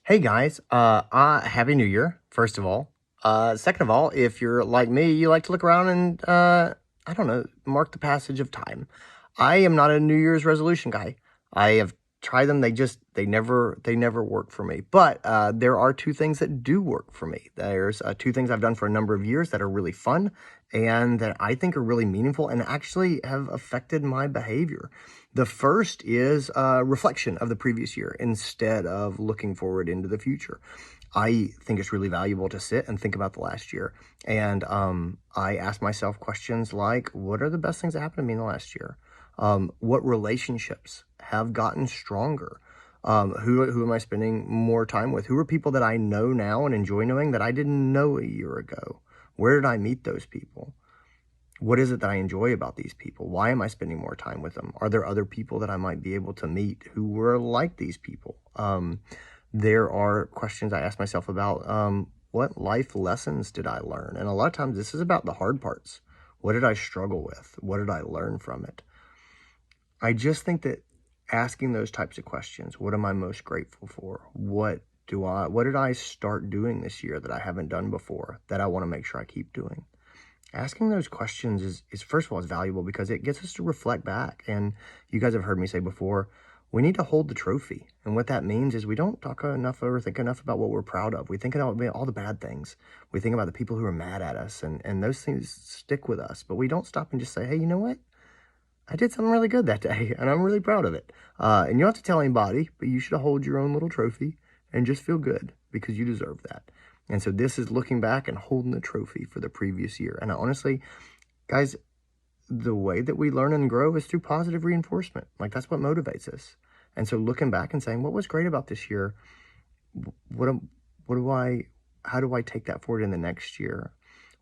Hey guys, Happy New Year, first of all. Second of all, if you're like me, you like to look around and, I don't know, mark the passage of time. I am not a New Year's resolution guy. I have tried them. They never work for me. But, there are two things that do work for me. There's two things I've done for a number of years that are really fun and that I think are really meaningful and actually have affected my behavior. The first is a reflection of the previous year instead of looking forward into the future. I think it's really valuable to sit and think about the last year. And I ask myself questions like, what are the best things that happened to me in the last year? What relationships have gotten stronger? Who am I spending more time with? Who are people that I know now and enjoy knowing that I didn't know a year ago? Where did I meet those people? What is it that I enjoy about these people? Why am I spending more time with them? Are there other people that I might be able to meet who were like these people? There are questions I ask myself about what life lessons did I learn? And a lot of times this is about the hard parts. What did I struggle with? What did I learn from it? I just think that asking those types of questions, what am I most grateful for? What did I start doing this year that I haven't done before that I want to make sure I keep doing? Asking those questions is first of all, is valuable because it gets us to reflect back. And you guys have heard me say before, we need to hold the trophy. And what that means is we don't talk enough or think enough about what we're proud of. We think about all the bad things. We think about the people who are mad at us, and those things stick with us. But we don't stop and just say, hey, you know what? I did something really good that day, and I'm really proud of it. And you don't have to tell anybody, but you should hold your own little trophy and just feel good because you deserve that. And so this is looking back and holding the trophy for the previous year. And honestly, guys, the way that we learn and grow is through positive reinforcement. Like, that's what motivates us. And so looking back and saying, what was great about this year? How do I take that forward in the next year?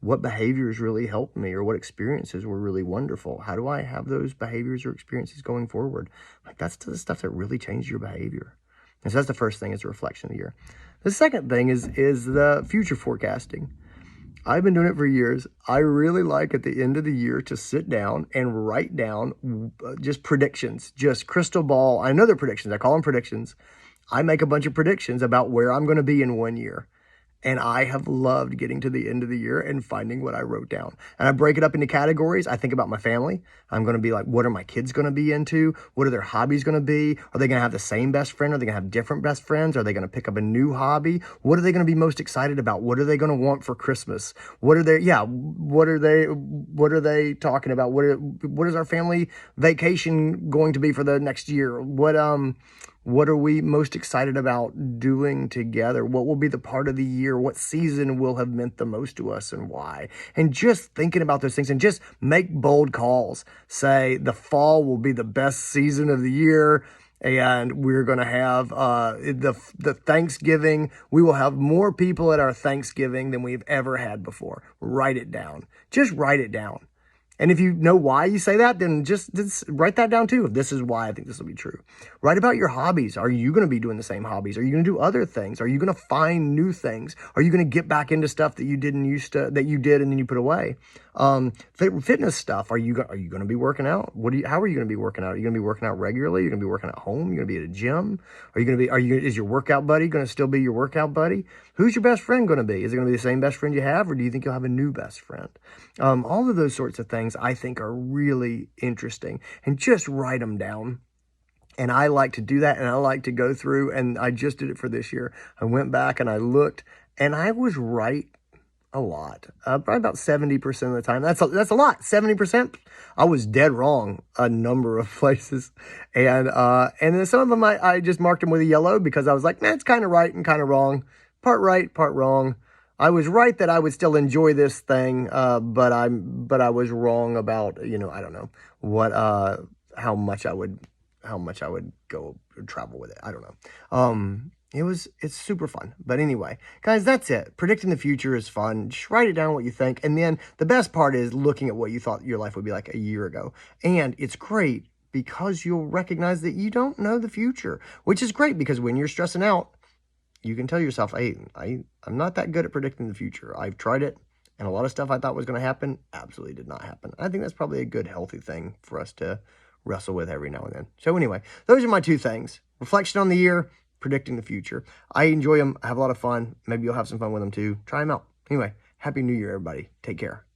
What behaviors really helped me, or what experiences were really wonderful? How do I have those behaviors or experiences going forward? Like, that's the stuff that really changed your behavior. And so that's the first thing, is a reflection of the year. The second thing is the future forecasting. I've been doing it for years. I really like at the end of the year to sit down and write down just predictions, just crystal ball. I know they're predictions. I call them predictions. I make a bunch of predictions about where I'm going to be in 1 year. And I have loved getting to the end of the year and finding what I wrote down. And I break it up into categories. I think about my family. I'm going to be like, what are my kids going to be into? What are their hobbies going to be? Are they going to have the same best friend? Are they going to have different best friends? Are they going to pick up a new hobby? What are they going to be most excited about? What are they going to want for Christmas? What are they talking about? What is our family vacation going to be for the next year? What are we most excited about doing together? What will be the part of the year? What season will have meant the most to us and why? And just thinking about those things and just make bold calls. Say the fall will be the best season of the year, and we're going to have the Thanksgiving. We will have more people at our Thanksgiving than we've ever had before. Write it down. Just write it down. And if you know why you say that, then just write that down too. This is why I think this will be true. Write about your hobbies. Are you going to be doing the same hobbies? Are you going to do other things? Are you going to find new things? Are you going to get back into stuff that you did and then you put away? Fitness stuff. Are you going to be working out? How are you going to be working out? Are you going to be working out regularly? You're going to be working at home? You're going to be at a gym? Is your workout buddy going to still be your workout buddy? Who's your best friend going to be? Is it going to be the same best friend you have, or do you think you'll have a new best friend? All of those sorts of things I think are really interesting, and just write them down. And I like to do that, and I like to go through, and I just did it for this year. I went back and I looked, and I was right a lot, probably about 70% of the time. That's a lot, 70%. I was dead wrong a number of places, and then some of them I just marked them with a yellow because I was like, it's kind of right and kind of wrong, part right, part wrong. I was right that I would still enjoy this thing, but I was wrong about, I don't know what, how much I would go travel with it. I don't know. It's super fun. But anyway, guys, that's it. Predicting the future is fun. Just write it down what you think. And then the best part is looking at what you thought your life would be like a year ago. And it's great because you'll recognize that you don't know the future, which is great because when you're stressing out, you can tell yourself, hey, I'm not that good at predicting the future. I've tried it, and a lot of stuff I thought was going to happen absolutely did not happen. I think that's probably a good, healthy thing for us to wrestle with every now and then. So anyway, those are my two things. Reflection on the year, predicting the future. I enjoy them. I have a lot of fun. Maybe you'll have some fun with them too. Try them out. Anyway, Happy New Year, everybody. Take care.